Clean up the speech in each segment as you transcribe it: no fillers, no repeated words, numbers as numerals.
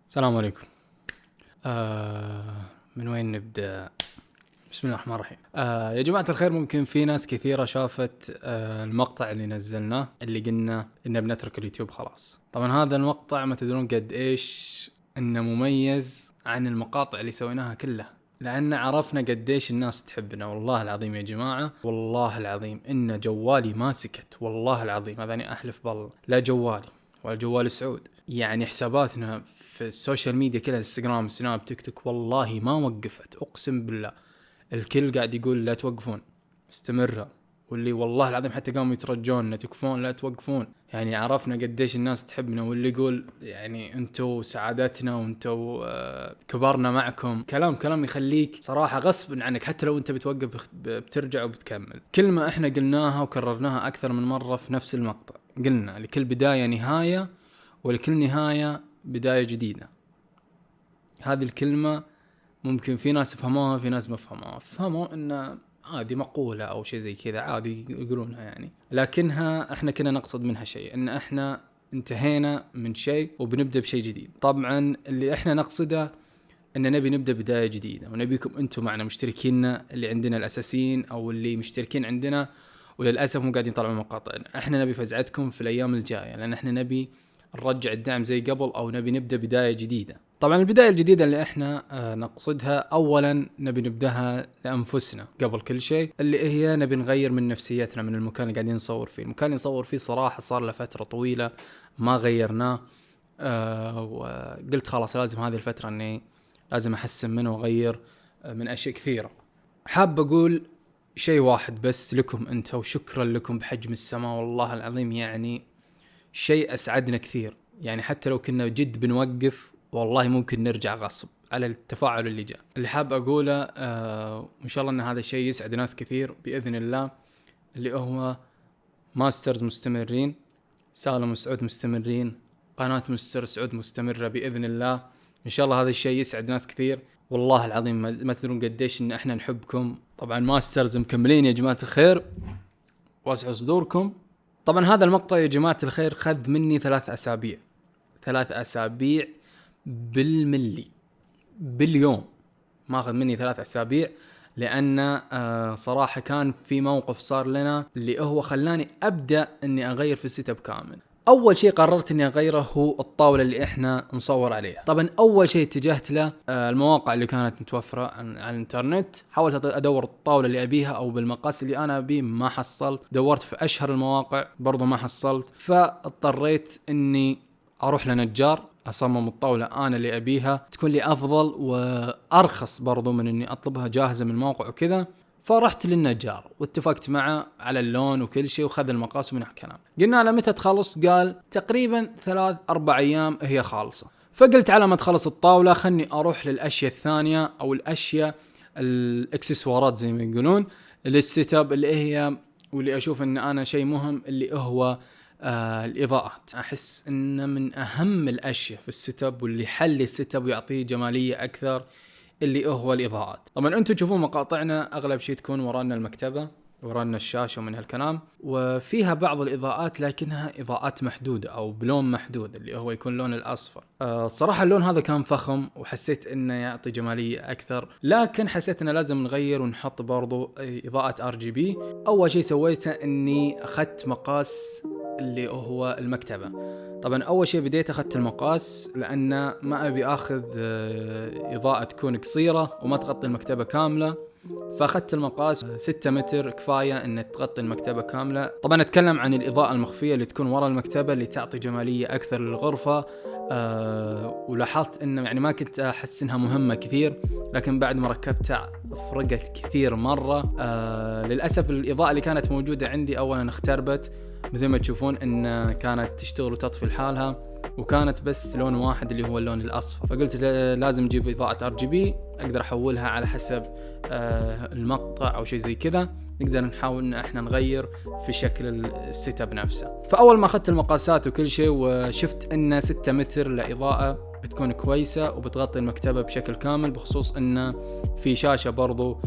السلام عليكم. من وين نبدأ؟ بسم الله الرحمن الرحيم. يا جماعة الخير، ممكن في ناس كثيرة شافت المقطع اللي نزلناه اللي قلنا إنه بنترك اليوتيوب خلاص. طبعا هذا المقطع ما تدرون قد إيش إنه مميز عن المقاطع اللي سويناها كلها، لأن عرفنا قد إيش الناس تحبنا. والله العظيم يا جماعة، والله العظيم إن جوالي ما سكت، والله العظيم هذا أنا أحلف بالله، لا جوالي ولا جوال سعود، يعني حساباتنا في السوشيال ميديا كلها، انستغرام، سناب، تيك توك، والله ما وقفت، اقسم بالله. الكل قاعد يقول لا توقفون، استمروا، واللي والله العظيم حتى قاموا يترجون لا تكفون لا توقفون. يعني عرفنا قديش الناس تحبنا، واللي يقول يعني انتو سعادتنا وانتو كبرنا معكم. كلام يخليك صراحة غصب عنك، حتى لو انت بتوقف بترجع وبتكمل. كلمة احنا قلناها وكررناها اكثر من مرة في نفس المقطع، قلنا لكل بداية نهاية، ولكل نهاية بداية جديدة. هذه الكلمة ممكن في ناس فهموها، في ناس ما فهموا إن عادي مقولة أو شيء زي كذا، عادي يقولونها يعني، لكنها إحنا كنا نقصد منها شيء، إن إحنا انتهينا من شيء وبنبدأ بشيء جديد. طبعا اللي إحنا نقصده إن نبي نبدأ بداية جديدة، ونبيكم أنتم معنا مشتركيننا اللي عندنا الأساسيين أو اللي مشتركين عندنا وللأسف مو قاعدين يطلعون مقاطعنا. إحنا نبي فزعتكم في الأيام الجاية، لأن إحنا نبي نرجع الدعم زي قبل، أو نبي نبدأ بداية جديدة. طبعا البداية الجديدة اللي احنا نقصدها، اولا نبي نبدأها لأنفسنا قبل كل شيء، اللي هي نبي نغير من نفسيتنا من المكان اللي قاعدين نصور فيه. المكان اللي نصور فيه صراحة صار له فترة طويلة ما غيرناه، وقلت خلاص لازم هذه الفترة اني لازم احسن منه واغير من اشياء كثيرة. حاب اقول شيء واحد بس لكم انت، وشكرا لكم بحجم السماء، والله العظيم يعني شيء اسعدنا كثير. يعني حتى لو كنا جد بنوقف، والله ممكن نرجع غصب على التفاعل اللي جاء. اللي حاب أقوله وإن شاء الله أن هذا الشيء يسعد ناس كثير بإذن الله، اللي هو ماسترز مستمرين، سالم وسعود مستمرين، قناة مستر سعود مستمرة بإذن الله. إن شاء الله هذا الشيء يسعد ناس كثير. والله العظيم ما تدرون قديش إن إحنا نحبكم. طبعا ماسترز مكملين يا جماعة الخير، واسعوا صدوركم. طبعا هذا المقطع يا جماعة الخير خذ مني 3 أسابيع بالملي باليوم، ما أخذ مني 3 أسابيع، لأن صراحة كان في موقف صار لنا اللي هو خلاني أبدأ أني أغير في السيت اب كامل. أول شيء قررت أني أغيره هو الطاولة اللي إحنا نصور عليها. طبعا أول شيء اتجهت له المواقع اللي كانت متوفرة على الإنترنت، حاولت أدور الطاولة اللي أبيها أو بالمقاس اللي أنا أبيه، ما حصلت. دورت في أشهر المواقع برضو ما حصلت، فاضطريت أني أروح لنجار أصمم الطاولة أنا اللي أبيها، تكون لي أفضل وأرخص برضو من أني أطلبها جاهزة من الموقع وكذا. فرحت للنجار واتفقت معه على اللون وكل شيء، وخذ المقاس ومن الكلام. قلنا له متى تخلص؟ قال تقريبا 3-4 أيام هي خالصة. فقلت على ما تخلص الطاولة خلني أروح للأشياء الثانية، أو الأشياء الإكسسوارات زي ما يقولون للسيت اب، اللي هي واللي أشوف أن أنا شيء مهم، اللي هو الإضاءات. أحس إن من أهم الأشياء في السيت اب، واللي حل السيت اب ويعطيه جمالية أكثر، اللي هو الإضاءات. طبعا أنتم تشوفون مقاطعنا أغلب شيء تكون ورانا المكتبة، ورانا الشاشة ومن هالكلام، وفيها بعض الإضاءات لكنها إضاءات محدودة أو بلون محدود، اللي هو يكون لون الأصفر. صراحة اللون هذا كان فخم، وحسيت إنه يعطي جمالية أكثر، لكن حسيت إنه لازم نغير ونحط برضو إضاءة RGB. أول شيء سويته إني أخذت مقاس اللي هو المكتبة. طبعا أول شيء بديت أخذت المقاس، لأن ما أبي أخذ إضاءة تكون قصيرة وما تغطي المكتبة كاملة، فأخذت المقاس 6 متر كفاية أن تغطي المكتبة كاملة. طبعا أتكلم عن الإضاءة المخفية اللي تكون وراء المكتبة، اللي تعطي جمالية أكثر للغرفة. ولاحظت أنه يعني ما كنت أحس أنها مهمة كثير، لكن بعد ما ركبتها فرقت كثير مرة. للأسف الإضاءة اللي كانت موجودة عندي أولا اختربت، مثل ما تشوفون أن كانت تشتغل وتطفي لحالها، وكانت بس لون واحد اللي هو اللون الأصفر. فقلت لازم نجيب إضاءة RGB أقدر أحولها على حسب المقطع أو شيء زي كذا، نقدر نحاول إن احنا نغير في شكل السيت اب نفسه. فأول ما أخذت المقاسات وكل شيء وشفت إن 6 متر لإضاءة بتكون كويسة وبتغطي المكتبة بشكل كامل، بخصوص إن في شاشة برضو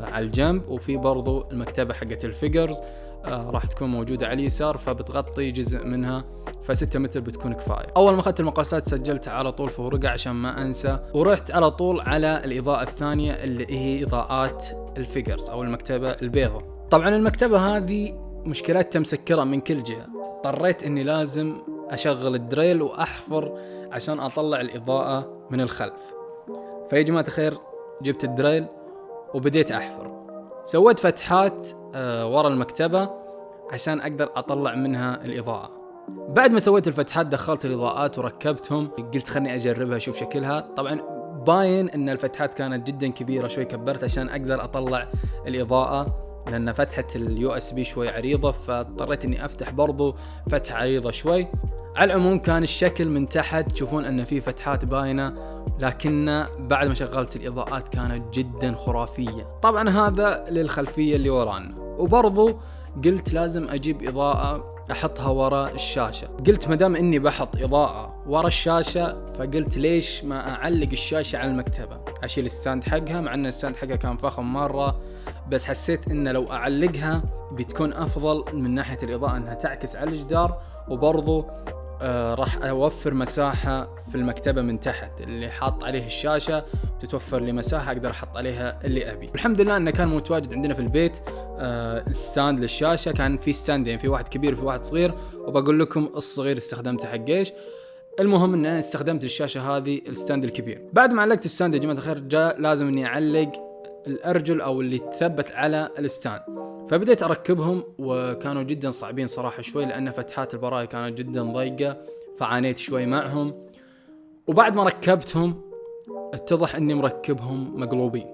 على الجنب، وفي برضو المكتبة حقت الفيجرز راح تكون موجودة على اليسار، فبتغطي جزء منها، ف6 متر بتكون كفاية. أول ما أخذت المقاسات سجلت على طول في ورقة عشان ما أنسى، ورحت على طول على الإضاءة الثانية اللي هي إضاءات الفيجرز أو المكتبة البيضاء. طبعا المكتبة هذه مشكلتها مسكرة من كل جهة، اضطريت إني لازم أشغل الدريل وأحفر عشان أطلع الإضاءة من الخلف. فيا جماعة الخير جبت الدريل وبديت أحفر، سويت فتحات ورا المكتبة عشان أقدر أطلع منها الإضاءة. بعد ما سويت الفتحات دخلت الإضاءات وركبتهم، قلت خلني أجربها أشوف شكلها. طبعا باين أن الفتحات كانت جدا كبيرة، شوي كبرت عشان أقدر أطلع الإضاءة، لأن فتحة اليو اس بي شوي عريضة، فاضطريت أني أفتح برضو فتحة عريضة شوي. على العموم كان الشكل من تحت تشوفون أن في فتحات باينة، لكن بعد ما شغلت الإضاءات كانت جدا خرافية. طبعا هذا للخلفية اللي ورانا، وبرضو قلت لازم أجيب إضاءة أحطها ورا الشاشة. قلت مدام إني بحط إضاءة ورا الشاشة، فقلت ليش ما أعلق الشاشة على المكتبة، أشيل الستاند حقها، مع أن الستاند حقها كان فخم مرة، بس حسيت إن لو أعلقها بتكون أفضل من ناحية الإضاءة، أنها تعكس على الجدار، وبرضو راح أوفر مساحة في المكتبة من تحت اللي حاط عليه الشاشة، تتوفر لي مساحة أقدر أحط عليها اللي أبي. الحمد لله أنه كان متواجد عندنا في البيت الستاند للشاشة، كان في ستاندين، في واحد كبير وفي واحد صغير، وبقول لكم الصغير استخدمته حق ايش. المهم أن استخدمت الشاشة هذه الستاند الكبير. بعد ما علقت الستاند يا جماعة الخير جاء لازم أني أعلق الأرجل أو اللي تثبت على الستاند، فبديت أركبهم وكانوا جدا صعبين صراحة شوي، لأن فتحات البراية كانت جدا ضيقة، فعانيت شوي معهم. وبعد ما ركبتهم اتضح أني مركبهم مقلوبين،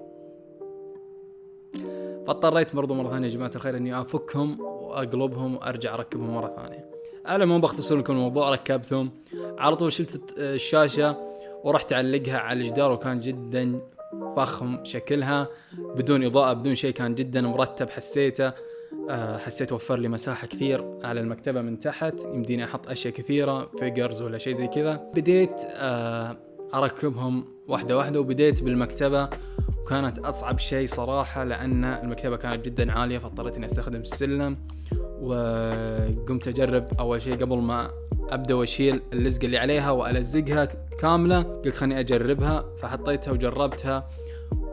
فاضطريت برضو مرة ثانية يا جماعة الخير أني أفكهم وأقلبهم وأرجع أركبهم مرة ثانية. على ما بختصر لكم الموضوع، ركبتهم على طول، شلت الشاشة ورحت أعلقها على الجدار، وكان جدا فخم شكلها بدون إضاءة بدون شيء، كان جدا مرتب. حسيت وفر لي مساحة كثير على المكتبة من تحت، يمديني أحط أشياء كثيرة فيجرز ولا شيء زي كذا. بديت أركبهم واحدة واحدة، وبديت بالمكتبة، وكانت أصعب شيء صراحة لأن المكتبة كانت جدا عالية، فاضطريت إني أستخدم السلم. وقمت أجرب أول شيء قبل ما أبدأ وأشيل اللزقة اللي عليها وألزقها كاملة، قلت خلني أجربها، فحطيتها وجربتها.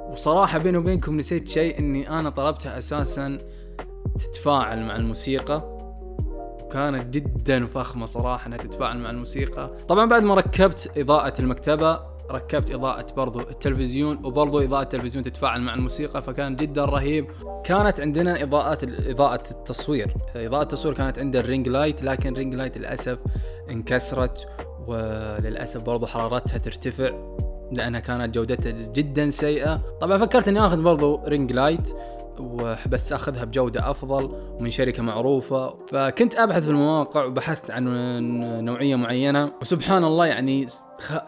وصراحة بيني وبينكم نسيت شيء، إني أنا طلبتها أساسا تتفاعل مع الموسيقى، وكانت جدا فخمة صراحة أنها تتفاعل مع الموسيقى. طبعا بعد ما ركبت إضاءة المكتبة ركبت إضاءة برضو التلفزيون، وبرضو إضاءة التلفزيون تتفاعل مع الموسيقى، فكان جدا رهيب. كانت عندنا إضاءة التصوير، إضاءة التصوير كانت عند الرينج لايت، لكن الرينج لايت للأسف انكسرت، وللأسف برضو حرارتها ترتفع لأنها كانت جودتها جدا سيئة. طبعا فكرت أني أخذ برضو رينج لايت وبس أخذها بجودة أفضل ومن شركة معروفة، فكنت أبحث في المواقع وبحثت عن نوعية معينة، وسبحان الله يعني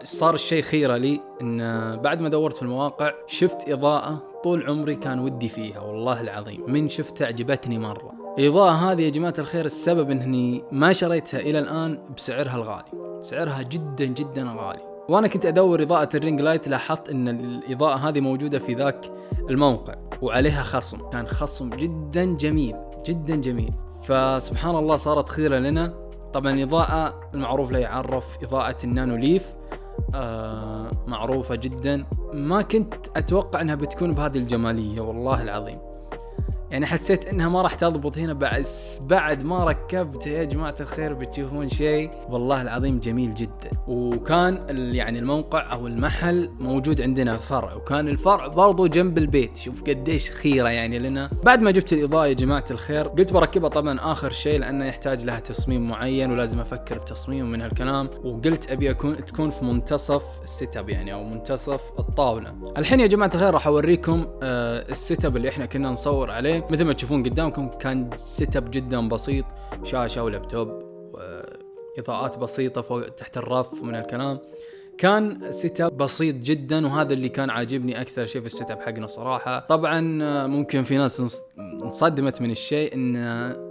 صار الشيء خيرة لي، إن بعد ما دورت في المواقع شفت إضاءة طول عمري كان ودي فيها، والله العظيم من شفتها عجبتني مرة. الإضاءة هذه يا جماعة الخير السبب إني ما شريتها إلى الآن بسعرها الغالي، سعرها جدا جدا غالي. وأنا كنت أدور إضاءة الرينج لايت، لاحظت إن الإضاءة هذه موجودة في ذاك الموقع وعليها خصم، كان خصم جدا جميل جدا جميل، فسبحان الله صارت خيرة لنا. طبعا الإضاءة المعروف لا يعرف، إضاءة النانو ليف معروفة جدا، ما كنت أتوقع أنها بتكون بهذه الجمالية والله العظيم، يعني حسيت انها ما راح تضبط هنا، بعد ما ركبت يا جماعة الخير بتشوفون شيء والله العظيم جميل جدا. وكان يعني الموقع او المحل موجود عندنا فرع، وكان الفرع برضو جنب البيت، شوف قديش خيرة يعني لنا. بعد ما جبت الإضاءة يا جماعة الخير قلت بركبها طبعا آخر شيء، لأنه يحتاج لها تصميم معين ولازم أفكر بتصميم من هالكلام، وقلت أبي تكون في منتصف السيت اب يعني، أو منتصف الطاولة. الحين يا جماعة الخير راح أوريكم السيت اب اللي احنا كنا نصور عليه. مثل ما تشوفون قدامكم كان سيت اب جدا بسيط، شاشة ولابتوب وإضاءات بسيطة فوق تحت الرف من الكلام، كان سيت اب بسيط جدا، وهذا اللي كان عاجبني أكثر شيء في السيت اب حقنا صراحة. طبعا ممكن في ناس انصدمت من الشيء إن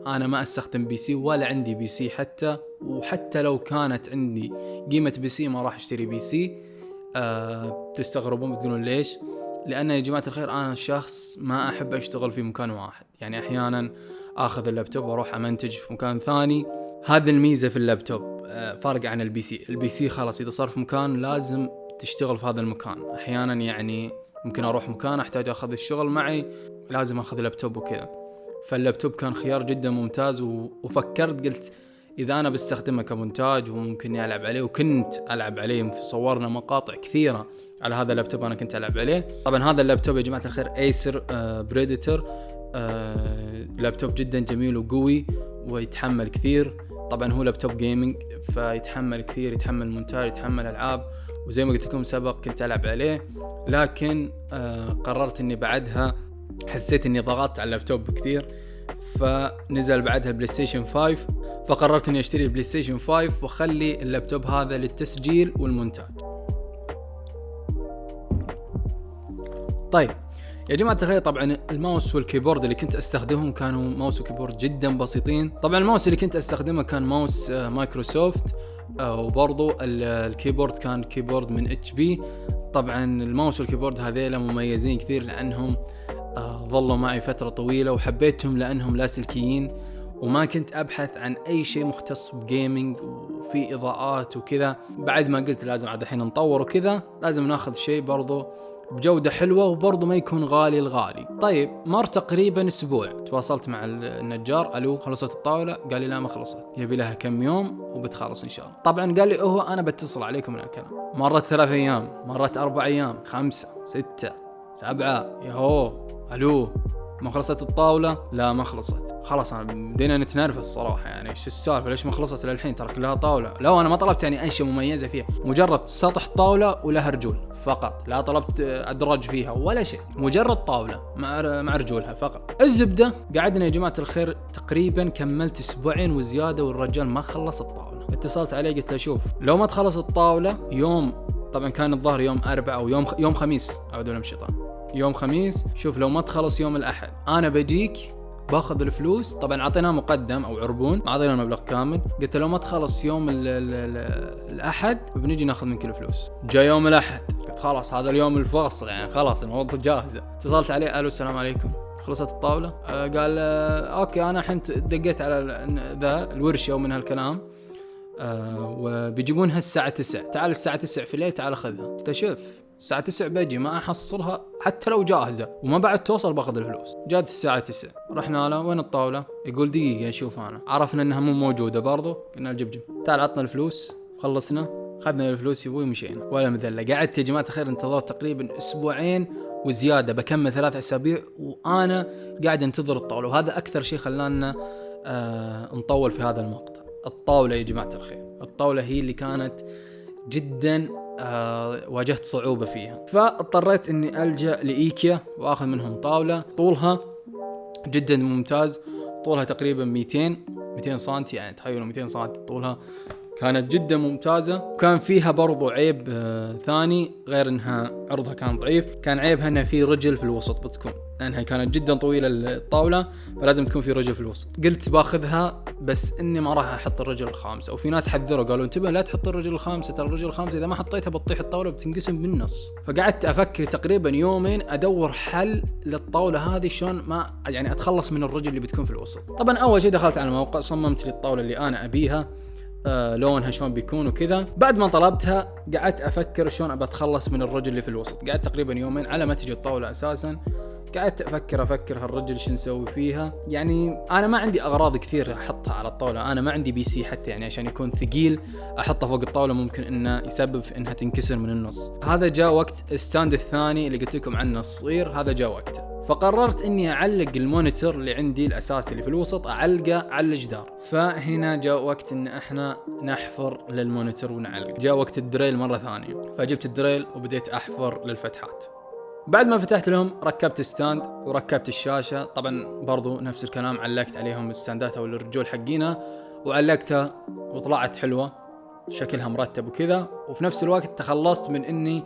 أنا ما أستخدم بي سي ولا عندي بي سي حتى، وحتى لو كانت عندي قيمة بي سي ما راح أشتري بي سي. تستغربون بتقولون ليش؟ لأن يا جماعة الخير أنا شخص ما أحب أشتغل في مكان واحد، يعني أحيانا اخذ اللابتوب واروح امنتج في مكان ثاني. هذه الميزة في اللابتوب، فارق عن البي سي خلاص اذا صار في مكان لازم تشتغل في هذا المكان. احيانا يعني ممكن اروح مكان احتاج اخذ الشغل معي، لازم اخذ لابتوب وكذا. فاللابتوب كان خيار جدا ممتاز، وفكرت قلت اذا انا بستخدمه كمونتاج وممكن ألعب عليه، وكنت ألعب عليه، صورنا مقاطع كثيرة على هذا اللابتوب انا كنت ألعب عليه. طبعا هذا اللابتوب يا جماعة الخير ايسر بريديتور، لابتوب جدا جميل وقوي ويتحمل كثير. طبعا هو لابتوب جيمنج فيتحمل كثير، يتحمل مونتاج، يتحمل ألعاب، وزي ما قلت لكم سبق كنت ألعب عليه. لكن قررت اني بعدها حسيت اني ضغطت على اللابتوب كثير، فنزل بعدها بلاي ستيشن 5، فقررت اني اشتري البلاي ستيشن 5 واخلي اللابتوب هذا للتسجيل والمونتاج. طيب يا جماعة الخير، طبعا الماوس والكيبورد اللي كنت استخدمهم كانوا ماوس وكيبورد جدا بسيطين. طبعا الماوس اللي كنت استخدمه كان ماوس مايكروسوفت، وبرضو الكيبورد كان كيبورد من HP. طبعا الماوس والكيبورد هذيلا مميزين كثير لأنهم ظلوا معي فترة طويلة، وحبيتهم لأنهم لاسلكيين، وما كنت أبحث عن أي شيء مختص بجيمينج وفي إضاءات وكذا. بعد ما قلت لازم عاد الحين نطور وكذا، لازم ناخذ شيء برضو بجودة حلوة وبرضو ما يكون غالي الغالي. طيب مر تقريبا أسبوع، تواصلت مع النجار، ألو خلصت الطاولة؟ قال لي لا ما خلصت، يبي لها كم يوم وبتخلص إن شاء الله. طبعا قال لي أنا بتصل عليكم من الكلام. مرت 3 أيام، مرت 4 أيام، 5 6 7، يهو ألو ما خلصت الطاولة؟ لا ما خلصت. خلاص أنا بدينا نتنرفز صراحة، يعني إيش السالفة، ليش ما خلصت للحين؟ ترى كلها طاولة. لا أنا ما طلبت يعني أي شيء مميزة فيها، مجرد سطح طاولة ولها رجول فقط، لا طلبت أدراج فيها ولا شيء، مجرد طاولة مع رجولها فقط. الزبدة قعدنا يا جماعة الخير تقريبا كملت 2 أسبوع وزيادة والرجال ما خلص الطاولة. اتصلت عليه قلت له شوف لو ما تخلص الطاولة يوم، طبعا كان الظهر يوم 4 أو يوم خميس، أعوذ بالله من الشيطان، يوم خميس، شوف لو ما تخلص يوم الأحد أنا بجيك باخذ الفلوس. طبعا عطيناه مقدم أو عربون، ما عطينا المبلغ كامل. قلت لو ما تخلص يوم الأحد بنيجي ناخذ منك الفلوس. جاء يوم الأحد، قلت خلاص هذا اليوم الفاصل يعني خلاص الموضوع جاهزة. اتصلت عليه، ألو السلام عليكم خلصت الطاولة؟ قال أوكي أنا الحين دقيت على ذا الورشة ومن هالكلام، وبيجيبونها الساعة 9، تعال الساعة 9 في الليل تعال خذها. قلت شوف الساعة 9 بجي، ما أحصلها حتى لو جاهزة وما بعد توصل باخذ الفلوس. جات الساعة 9 رحنا له، وين الطاولة؟ يقول دقيقة شوف أنا. عرفنا أنها مو موجودة برضو، قلنا الجبجب تعال عطنا الفلوس، خلصنا خذنا الفلوس يبوي مشينا ولا مذلة. قعدت يا جماعة الخير انتظرت تقريبا 2 أسبوع وزيادة، بكمل 3 أسابيع وأنا قاعد انتظر الطاولة. وهذا أكثر شيء خلانا نطول في هذا المقطع. الطاولة يا جماعة الخير، الطاولة هي اللي كانت جدا واجهت صعوبة فيها، فاضطريت اني ألجأ لإيكيا واخذ منهم طاولة طولها جدا ممتاز، طولها تقريبا 200 سنتي، يعني تخيلوا 200 سنتي طولها، كانت جدا ممتازة. وكان فيها برضو عيب ثاني غير انها عرضها كان ضعيف، كان عيبها انها في رجل في الوسط بتكون، لانها كانت جدا طويلة الطاولة فلازم تكون في رجل في الوسط. قلت باخذها بس اني ما راح احط الرجل الخامسة، وفي ناس حذروا قالوا انتبه لا تحط الرجل الخامسة، ترى الرجل الخامسة اذا ما حطيتها بتطيح الطاولة بتنقسم بالنص. فقعدت افكر تقريبا 2 يوم ادور حل للطاولة هذه، شلون ما يعني اتخلص من الرجل اللي بتكون في الوسط. طبعا اول شيء دخلت على الموقع، صممت لي الطاولة اللي انا ابيها، لونها شلون بيكون وكذا. بعد ما طلبتها قعدت افكر شلون ابى اتخلص من الرجل اللي في الوسط. قعدت تقريبا 2 يومين على ما تجي الطاولة اساسا، قعدت افكر هالرجل شو نسوي فيها. يعني انا ما عندي اغراض كثير احطها على الطاولة، انا ما عندي بي سي حتى يعني عشان يكون ثقيل احطه فوق الطاولة ممكن انه يسبب في انها تنكسر من النص. هذا جاء وقت الستاند الثاني اللي قلت لكم عنه الصغير، هذا جاء وقته. فقررت اني اعلق المونيتور اللي عندي الاساسي اللي في الوسط، اعلقه على الجدار. فهنا جاء وقت ان احنا نحفر للمونيتور ونعلق، جاء وقت الدريل مرة ثانية. فجبت الدريل وبديت احفر للفتحات. بعد ما فتحت لهم ركبت ستاند وركبت الشاشة، طبعا برضو نفس الكلام، علقت عليهم الستاندات او الرجول حقينا وعلقتها وطلعت حلوة شكلها مرتب وكذا. وفي نفس الوقت تخلصت من اني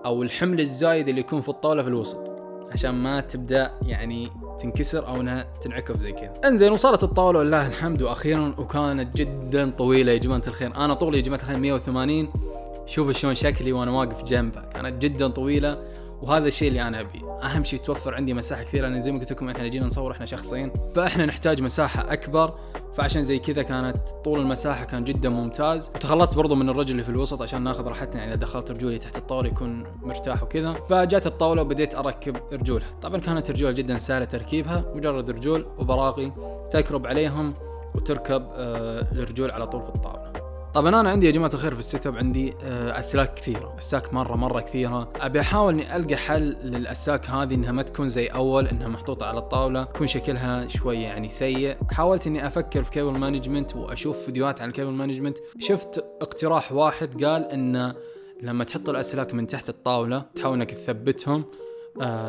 او الحمل الزايد اللي يكون في الطاولة في الوسط عشان ما تبدأ يعني تنكسر او انها تنعكف زي كذا. انزين وصلت الطاولة والله الحمد واخيرا، وكانت جدا طويلة يا جماعة الخير. انا طولي يا جماعة الخير 180، شوفوا شلون شكلي وانا واقف جنبها، كانت جدا طويلة وهذا الشيء اللي انا ابيه. اهم شيء توفر عندي مساحه كثيره، لان زي ما قلت لكم احنا جينا نصور احنا شخصين، فاحنا نحتاج مساحه اكبر. فعشان زي كذا كانت طول المساحه كان جدا ممتاز. وتخلصت برضو من الرجل اللي في الوسط عشان ناخذ راحتنا، يعني دخلت رجولي تحت الطاوله يكون مرتاح وكذا. فجات الطاوله وبديت اركب رجولها. طبعا كانت رجول جدا سهله تركيبها، مجرد رجول وبراغي تكرب عليهم وتركب الرجول على طول في الطاوله. طبعا انا عندي يا جماعه الخير في السيت اب عندي اسلاك كثيره، اسلاك مره كثيره. ابي احاول اني القى حل للاسلاك هذه انها ما تكون زي اول، انها محطوطه على الطاوله، تكون شكلها شوي يعني سيء. حاولت اني افكر في كيبل مانجمنت واشوف فيديوهات عن الكيبل مانجمنت. شفت اقتراح واحد قال ان لما تحط الاسلاك من تحت الطاوله تحاول انك تثبتهم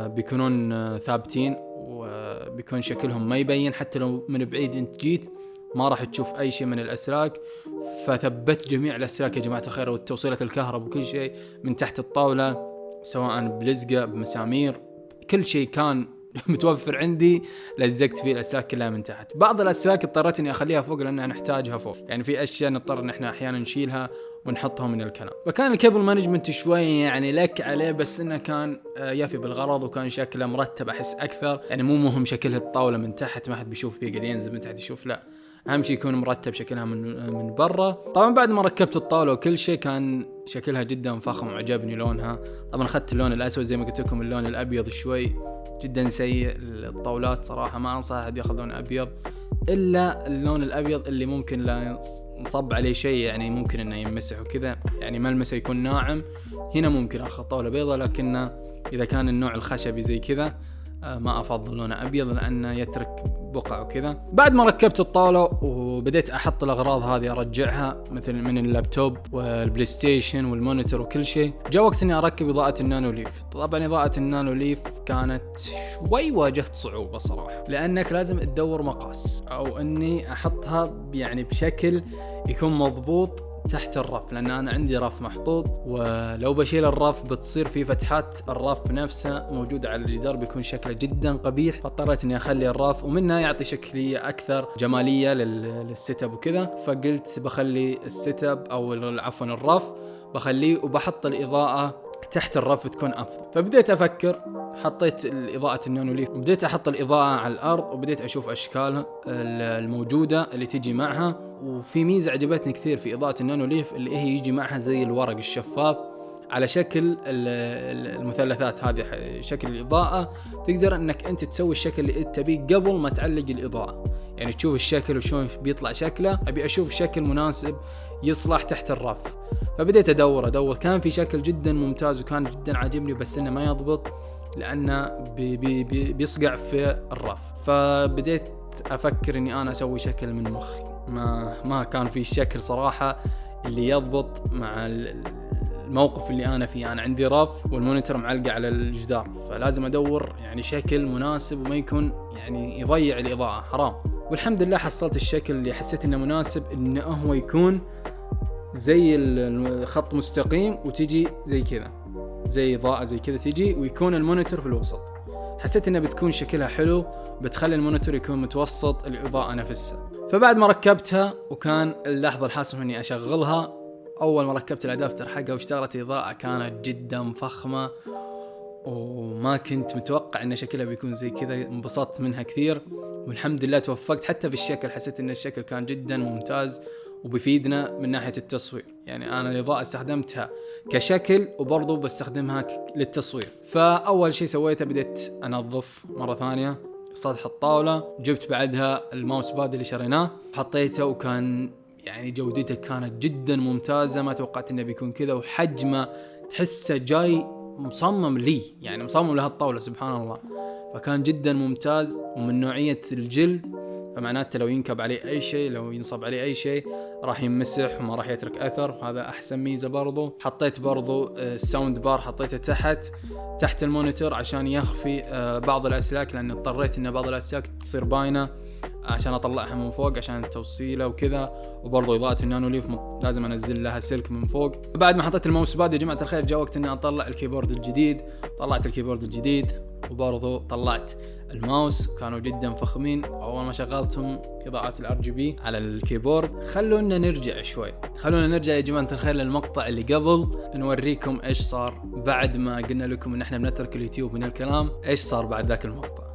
بيكونون ثابتين، وبيكون شكلهم ما يبين، حتى لو من بعيد انت جيت ما راح تشوف اي شيء من الاسلاك. فثبت جميع الاسلاك يا جماعه الخير والتوصيله الكهرباء وكل شيء من تحت الطاوله، سواء بلزقه بمسامير، كل شيء كان متوفر عندي لزقت فيه الاسلاك كلها من تحت. بعض الاسلاك اضطريت اني اخليها فوق لان نحتاجها فوق، يعني في اشياء نضطر ان احنا احيانا نشيلها ونحطها من الكنب. فكان الكيبل مانجمنت شوي يعني لك عليه، بس انه كان يفي بالغرض وكان شكله مرتب احس اكثر. يعني مو مهم شكل الطاوله من تحت ما حد بيشوف بيقعد ينزل من تحت يشوف، لا اهم شيء يكون مرتب شكلها من برا. طبعا بعد ما ركبت الطاوله وكل شيء كان شكلها جدا فخم وعجبني لونها. طبعا اخذت اللون الاسود زي ما قلت لكم، اللون الابيض شوي جدا سيء الطاولات صراحه، ما انصح احد ياخذ لون ابيض الا اللون الابيض اللي ممكن لا نصب عليه شيء، يعني ممكن انه يمسح وكذا، يعني ملمسه يكون ناعم. هنا ممكن اخذ طاوله بيضاء، لكن اذا كان النوع الخشبي زي كذا ما افضل لونه ابيض لانه يترك بقع وكذا. بعد ما ركبت الطاوله وبديت احط الاغراض هذه ارجعها، مثل من اللابتوب والبلاي ستيشن والمونيتور وكل شيء، جاء وقت اني اركب اضاءه النانو ليف. طبعا اضاءه النانو ليف كانت شوي واجهت صعوبه صراحه، لانك لازم تدور مقاس او اني احطها يعني بشكل يكون مضبوط تحت الرف، لان انا عندي رف محطوط، ولو بشيل الرف بتصير في فتحات الرف نفسه موجوده على الجدار، بيكون شكله جدا قبيح. فاضطريت اني اخلي الرف ومنها يعطي شكليه اكثر جماليه للسيت اب وكذا. فقلت بخلي السيت اب او عفوا الرف بخليه وبحط الاضاءه تحت الرف تكون افضل. فبديت افكر، حطيت الاضاءه النانو ليف وبديت احط الاضاءه على الارض، وبديت اشوف اشكالها الموجوده اللي تيجي معها. وفي ميزه عجبتني كثير في اضاءه النانو ليف اللي هي يجي معها زي الورق الشفاف على شكل المثلثات هذه، شكل الاضاءه تقدر انك انت تسوي الشكل اللي انت تبيه قبل ما تعلق الاضاءه، يعني تشوف الشكل وشلون بيطلع شكله. ابي اشوف شكل مناسب يصلح تحت الرف. فبديت ادور كان في شكل جدا ممتاز وكان جدا عاجبني، بس انه ما يضبط لانه بيصقع في الرف. فبديت افكر اني انا اسوي شكل من مخي، ما كان في شكل صراحه اللي يضبط مع الموقف اللي انا فيه. انا عندي رف والمونيتور معلقه على الجدار، فلازم ادور يعني شكل مناسب وما يكون يعني يضيع الاضاءه، حرام. والحمد لله حصلت الشكل اللي حسيت انه مناسب، انه هو يكون زي الخط مستقيم وتجي زي كذا، زي اضاءه زي كذا تجي، ويكون المونيتور في الوسط. حسيت انه بتكون شكلها حلو، بتخلي المونيتور يكون متوسط الاضاءه نفسها. فبعد ما ركبتها وكان اللحظه الحاسمه اني اشغلها، اول ما ركبت الادابتر حقها واشتغلت اضاءه كانت جدا فخمه، وما كنت متوقع ان شكلها بيكون زي كذا. انبسطت منها كثير والحمد لله توفقت. حتى في الشكل حسيت ان الشكل كان جدا ممتاز وبيفيدنا من ناحيه التصوير. يعني انا الاضاءه استخدمتها كشكل وبرضو بستخدمها للتصوير. فاول شيء سويته بديت انظف مره ثانيه سطح الطاوله، جبت بعدها الماوس باد اللي شريناه حطيته، وكان يعني جودته كانت جدا ممتازه، ما توقعت انه بيكون كذا، وحجمه تحسه جاي مصمم لي، يعني مصمم لهالطاوله سبحان الله. فكان جدا ممتاز ومن نوعيه الجلد، فمعناته لو ينكب عليه اي شيء، لو ينصب عليه اي شيء راح يمسح وما راح يترك اثر، هذا احسن ميزه. برضو حطيت برضو الساوند بار حطيته تحت المونيتور عشان يخفي بعض الاسلاك، لان اضطريت ان بعض الاسلاك تصير باينه عشان اطلعها من فوق عشان التوصيله وكذا. وبرضو اضاءه النانو ليف لازم انزل لها سلك من فوق. بعد ما حطيت الماوس باد يا جماعه الخير جاء وقت اني اطلع الكيبورد الجديد. طلعت الكيبورد الجديد وبرضو طلعت الماوس وكانوا جدا فخمين. اول ما شغلتهم اضاءات الار جي بي على الكيبورد. خلونا نرجع شوي، خلونا نرجع يا جماعه الخير للمقطع اللي قبل، نوريكم ايش صار بعد ما قلنا لكم ان احنا بنترك اليوتيوب من الكلام. ايش صار بعد ذاك المقطع.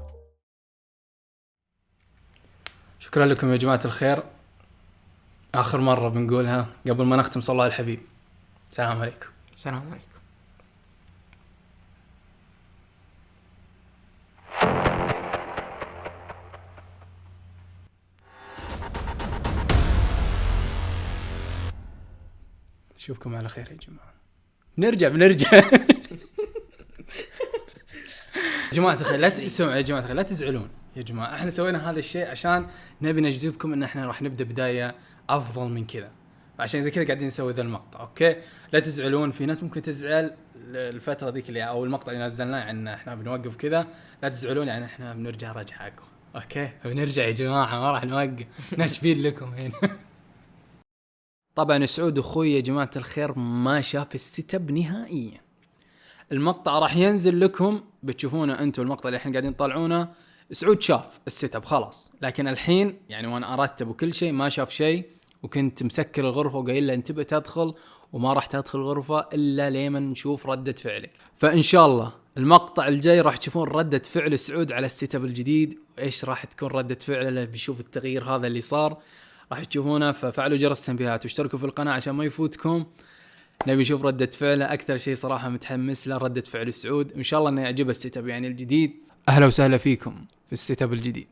شكرا لكم يا جماعه الخير، اخر مره بنقولها قبل ما نختم. صلى الله على الحبيب. السلام عليكم. السلام عليكم. اشوفكم على خير يا جماعه. بنرجع يا جماعه الخير لا تسمعوا، يا جماعه الخير لا تزعلون يا جماعه. احنا سوينا هذا الشيء عشان نبي نجذبكم ان احنا راح نبدا بدايه افضل من كذا، عشان زي كذا قاعدين نسوي ذا المقطع. اوكي لا تزعلون، في ناس ممكن تزعل الفتره ذيك اللي او المقطع اللي نزلناه عن احنا بنوقف كذا. لا تزعلون، يعني احنا بنرجع رجعكم. اوكي بنرجع يا جماعه، ما راح نوقف. ناشبين لكم هنا. طبعا سعود اخوي يا جماعه الخير ما شاف السيت اب نهائيا. المقطع راح ينزل لكم بتشوفونه انتم، المقطع اللي احنا قاعدين نطلعونه سعود شاف السيت اب خلاص، لكن الحين يعني وانا ارتب وكل شيء ما شاف شيء، وكنت مسكر الغرفه وقايل له انتبه تدخل، وما راح تدخل الغرفه الا لما نشوف رده فعلك. فان شاء الله المقطع الجاي راح تشوفون ردة فعل سعود على السيت اب الجديد، وايش راح تكون ردة فعله بيشوف التغيير هذا اللي صار، راح تشوفونه. ففعلوا جرس التنبيهات واشتركوا في القناة عشان ما يفوتكم. نبي نشوف ردة فعله. اكثر شيء صراحة متحمس له ردة فعل سعود، ان شاء الله انه يعجبه السيت اب يعني الجديد. اهلا وسهلا فيكم في السيت اب الجديد.